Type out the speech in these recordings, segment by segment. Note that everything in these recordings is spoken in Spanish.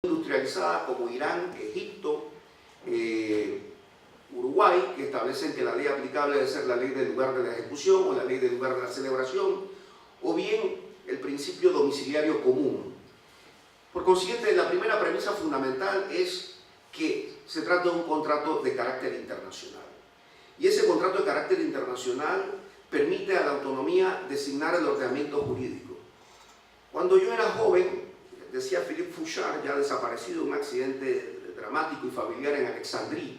industrializadas como Irán, Egipto, Uruguay, que establecen que la ley aplicable debe ser la ley del lugar de la ejecución o la ley del lugar de la celebración, o bien el principio domiciliario común. Por consiguiente, la primera premisa fundamental es que se trata de un contrato de carácter internacional. Y ese contrato de carácter internacional permite a la autonomía designar el ordenamiento jurídico. Cuando yo era joven, decía Philippe Fouchard, ya desaparecido en un accidente dramático y familiar en Alexandría,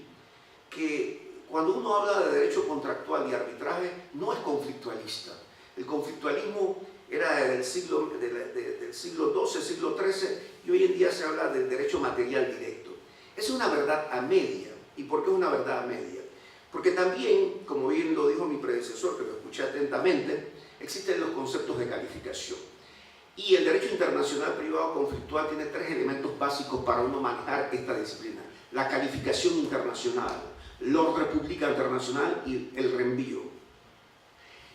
que cuando uno habla de derecho contractual y arbitraje no es conflictualista. El conflictualismo era del siglo XII, siglo XIII, y hoy en día se habla del derecho material directo. Es una verdad a media. ¿Y por qué una verdad a media? Porque también, como bien lo dijo mi predecesor, que lo escuché atentamente, existen los conceptos de calificación. Y el derecho internacional privado conflictual tiene tres elementos básicos para uno manejar esta disciplina: la calificación internacional, l'ordre public internacional y el reenvío.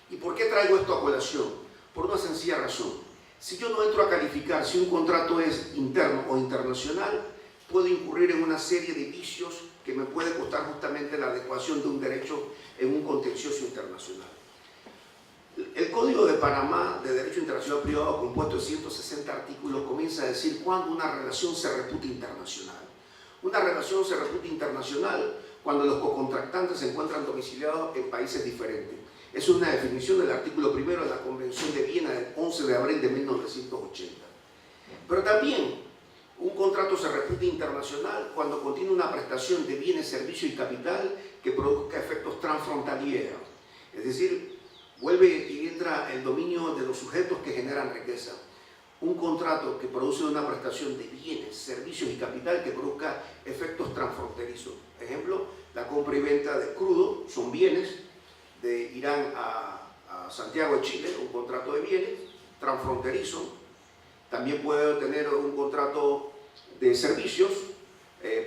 ¿Y por qué traigo esto a colación? Por una sencilla razón. Si yo no entro a calificar si un contrato es interno o internacional, puedo incurrir en una serie de vicios que me puede costar justamente la adecuación de un derecho en un contencioso internacional. El Código de Panamá de Derecho Internacional Privado, compuesto de 160 artículos, comienza a decir cuándo una relación se reputa internacional. Una relación se reputa internacional cuando los cocontractantes se encuentran domiciliados en países diferentes. Es una definición del artículo primero de la Convención de Viena del 11 de abril de 1980. Pero también un contrato se reputa internacional cuando contiene una prestación de bienes, servicios y capital que produzca efectos transfrontalieros. Es decir, vuelve y entra el dominio de los sujetos que generan riqueza. Un contrato que produce una prestación de bienes, servicios y capital que produzca efectos transfronterizos. Ejemplo, la compra y venta de crudo son bienes, de Irán a Santiago de Chile, un contrato de bienes transfronterizo. También puede tener un contrato de servicios.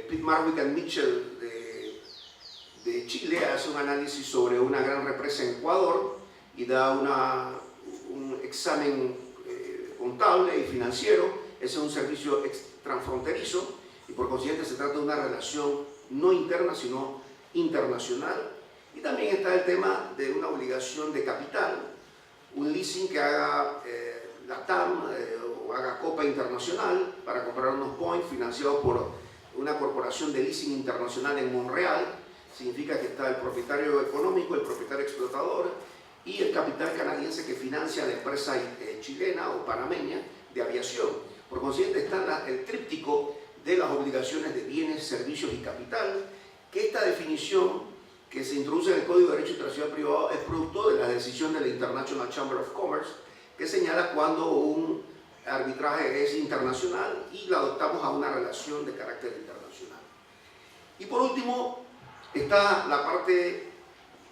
Pitt Marwick and Mitchell de Chile hace un análisis sobre una gran represa en Ecuador y da un examen contable y financiero. Ese es un servicio transfronterizo y por consiguiente se trata de una relación no interna sino internacional. Y también está el tema de una obligación de capital, un leasing que haga la TAM o haga Copa Internacional para comprar unos points financiados por una corporación de leasing internacional en Montreal. Significa que está el propietario económico, el propietario explotador y el capital canadiense que financia la empresa chilena o panameña de aviación. Por consiguiente está el tríptico de las obligaciones de bienes, servicios y capital, que esta definición que se introduce en el Código de Derecho Internacional Privado es producto de la decisión de la International Chamber of Commerce, que señala cuando un arbitraje es internacional y lo adoptamos a una relación de carácter internacional. Y por último, está la parte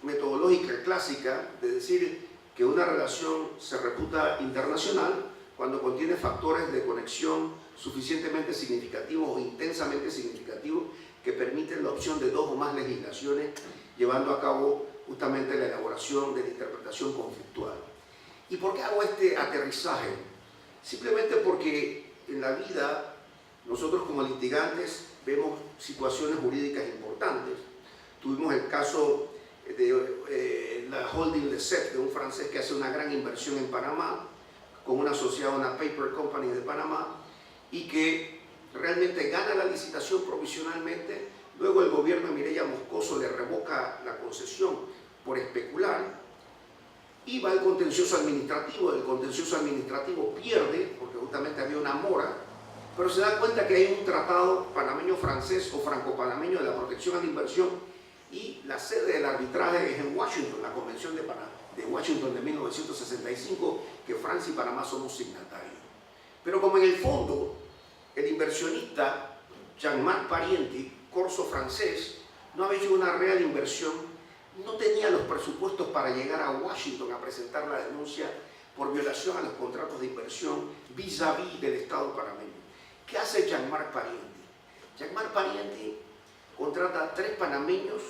metodológica clásica de decir que una relación se reputa internacional cuando contiene factores de conexión suficientemente significativos o intensamente significativos que permiten la opción de dos o más legislaciones llevando a cabo justamente la elaboración de la interpretación conflictual. ¿Y por qué hago este aterrizaje? Simplemente porque en la vida nosotros como litigantes vemos situaciones jurídicas importantes. Tuvimos el caso de la holding de CEP, de un francés que hace una gran inversión en Panamá, con una asociada a una paper company de Panamá, y que realmente gana la licitación provisionalmente. Luego el gobierno de Mireya Moscoso le revoca la concesión por especular y va al contencioso administrativo. El contencioso administrativo pierde porque justamente había una mora, pero se da cuenta que hay un tratado panameño-francés o franco-panameño de la protección a la inversión y la sede del arbitraje es en Washington, la Convención de Washington de 1965, que Francia y Panamá somos signatarios. Pero como en el fondo el inversionista Jean-Marc Parenti, corso francés, no había hecho una real inversión, no tenía los presupuestos para llegar a Washington a presentar la denuncia por violación a los contratos de inversión vis-à-vis del Estado panameño. ¿Qué hace Jean-Marc Parenti? Jean-Marc Parenti contrata a 3 panameños,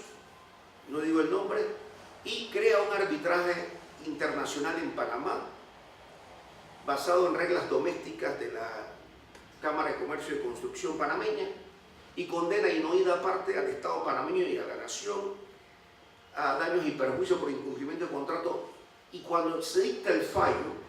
no digo el nombre, y crea un arbitraje internacional en Panamá basado en reglas domésticas de la Cámara de Comercio y Construcción panameña y condena en oída parte al Estado panameño y a la nación a daños y perjuicios por incumplimiento de contrato. Y cuando se dicta el fallo,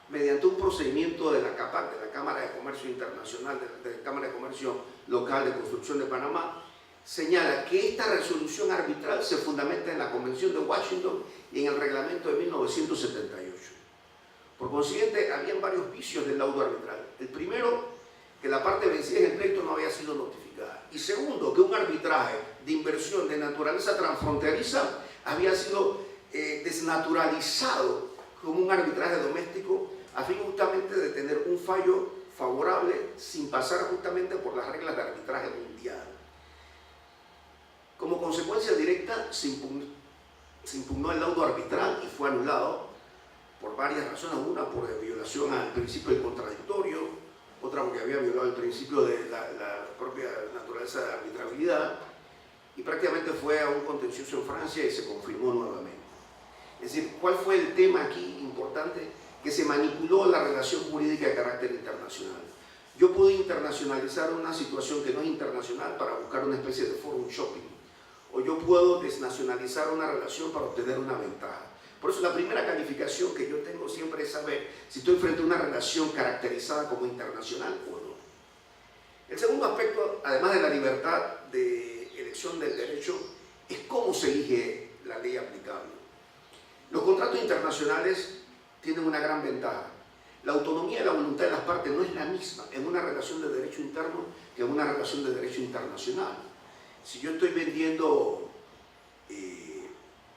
mediante un procedimiento de la CAPAC, de la Cámara de Comercio Internacional, de la Cámara de Comercio Local de Construcción de Panamá, señala que esta resolución arbitral se fundamenta en la Convención de Washington y en el reglamento de 1978. Por consiguiente, habían varios vicios del laudo arbitral. El primero, que la parte vencida en el pleito no había sido notificada. Y segundo, que un arbitraje de inversión de naturaleza transfronteriza había sido desnaturalizado como un arbitraje doméstico a fin justamente de tener un fallo favorable sin pasar justamente por las reglas de arbitraje mundial. Como consecuencia directa se impugnó el laudo arbitral y fue anulado por varias razones, una por violación al principio del contradictorio, otra porque había violado el principio de la propia naturaleza de arbitrabilidad, y prácticamente fue a un contencioso en Francia y se confirmó nuevamente. Es decir, ¿cuál fue el tema aquí importante? Que se manipuló la relación jurídica de carácter internacional. Yo pude internacionalizar una situación que no es internacional para buscar una especie de forum shopping, o yo puedo desnacionalizar una relación para obtener una ventaja. Por eso la primera calificación que yo tengo siempre es saber si estoy frente a una relación caracterizada como internacional o no. El segundo aspecto, además de la libertad de elección del derecho, es cómo se elige la ley aplicable. Los contratos internacionales tienen una gran ventaja. La autonomía y la voluntad de las partes no es la misma en una relación de derecho interno que en una relación de derecho internacional. Si yo estoy vendiendo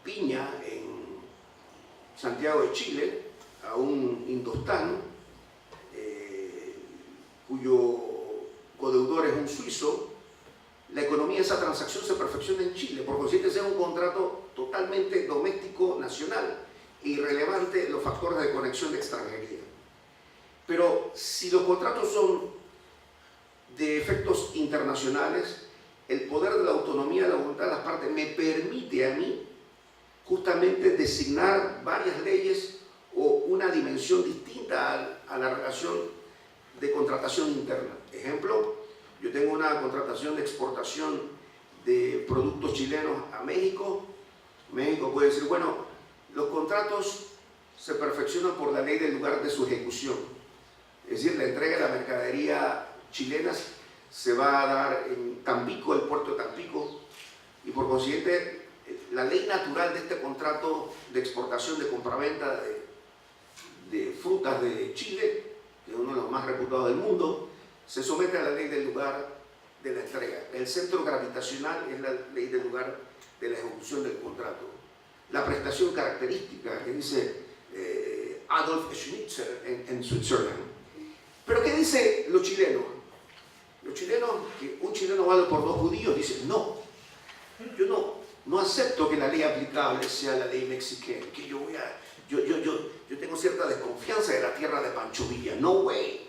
piña en Santiago de Chile a un indostán cuyo codeudor es un suizo, la economía de esa transacción se perfecciona en Chile. Por consiguiente, ese es un contrato totalmente doméstico, nacional, e irrelevante los factores de conexión de extranjería. Pero si los contratos son de efectos internacionales, el poder de la autonomía y la voluntad de las partes me permite a mí justamente designar varias leyes o una dimensión distinta a la relación de contratación interna. Ejemplo, yo tengo una contratación de exportación de productos chilenos a México. México puede decir, bueno, los contratos se perfeccionan por la ley del lugar de su ejecución. Es decir, la entrega de la mercadería chilena se va a dar en Tampico, el puerto de Tampico, y por consiguiente la ley natural de este contrato de exportación, de compraventa de frutas de Chile, que es uno de los más reputados del mundo, se somete a la ley del lugar de la entrega. El centro gravitacional es la ley del lugar de la ejecución del contrato. La prestación característica que dice Adolf Schnitzler en Switzerland. Pero ¿qué dicen los chilenos? Los chilenos, que un chileno vale por dos judíos, dicen, no, yo no acepto que la ley aplicable sea la ley mexicana, que yo tengo cierta desconfianza de la tierra de Pancho Villa, no way.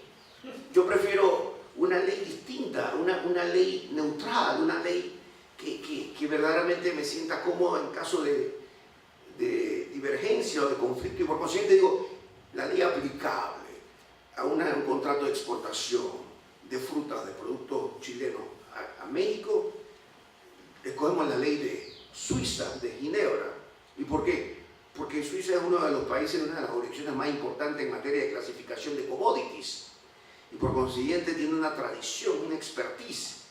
Yo prefiero una ley distinta, una ley neutral, una ley que verdaderamente me sienta cómodo en caso de divergencia o de conflicto, y por consiguiente digo, la ley aplicable a un contrato de exportación de frutas, de productos chilenos a México, escogemos la ley de Suiza, de Ginebra. ¿Y por qué? Porque Suiza es uno de los países, una de las jurisdicciones más importantes en materia de clasificación de commodities, y por consiguiente tiene una tradición, una expertise.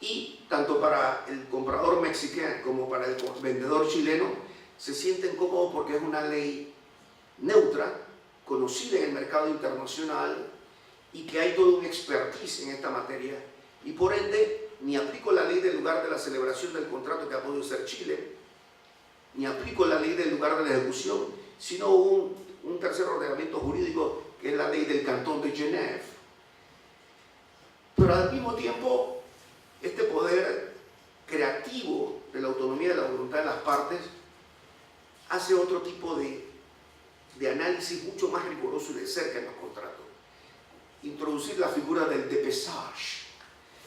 Y tanto para el comprador mexicano como para el vendedor chileno se sienten cómodos porque es una ley neutra, conocida en el mercado internacional, y que hay todo un expertise en esta materia, y por ende ni aplico la ley del lugar de la celebración del contrato que ha podido ser Chile, ni aplico la ley del lugar de la ejecución, sino un tercer ordenamiento jurídico que es la ley del Cantón de Genève. Pero al mismo tiempo, este poder creativo de la autonomía y de la voluntad de las partes hace otro tipo de análisis mucho más riguroso y de cerca en los contratos. Introducir la figura del dépeçage.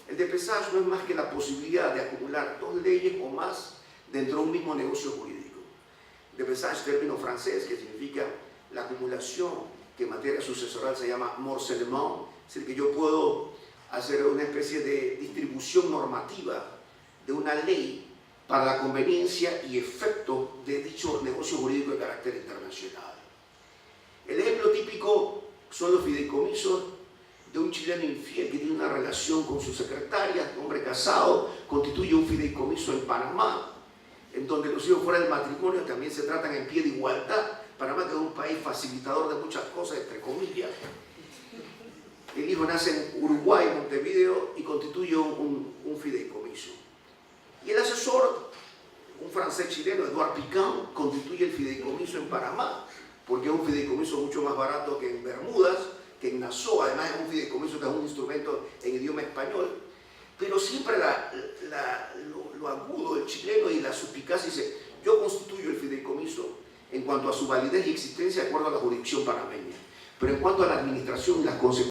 El dépeçage no es más que la posibilidad de acumular dos leyes o más dentro de un mismo negocio jurídico. Dépeçage, término francés que significa la acumulación, que en materia sucesoral se llama morcellement, Es decir, que yo puedo hacer una especie de distribución normativa de una ley para la conveniencia y efecto de dicho negocio jurídico de carácter internacional. El ejemplo típico son los fideicomisos de un chileno infiel que tiene una relación con su secretaria, hombre casado, constituye un fideicomiso en Panamá, en donde los hijos fuera del matrimonio también se tratan en pie de igualdad. Panamá, que es un país facilitador de muchas cosas, entre comillas. El hijo nace en Uruguay, Montevideo, y constituye un fideicomiso. Y el asesor, un francés chileno, Edouard Picard, constituye el fideicomiso en Panamá, porque es un fideicomiso mucho más barato que en Bermudas, que en Nassau. Además es un fideicomiso que es un instrumento en idioma español. Pero siempre lo agudo del chileno y la suspicacia dice: yo constituyo el fideicomiso en cuanto a su validez y existencia de acuerdo a la jurisdicción panameña, pero en cuanto a la administración y las consecuencias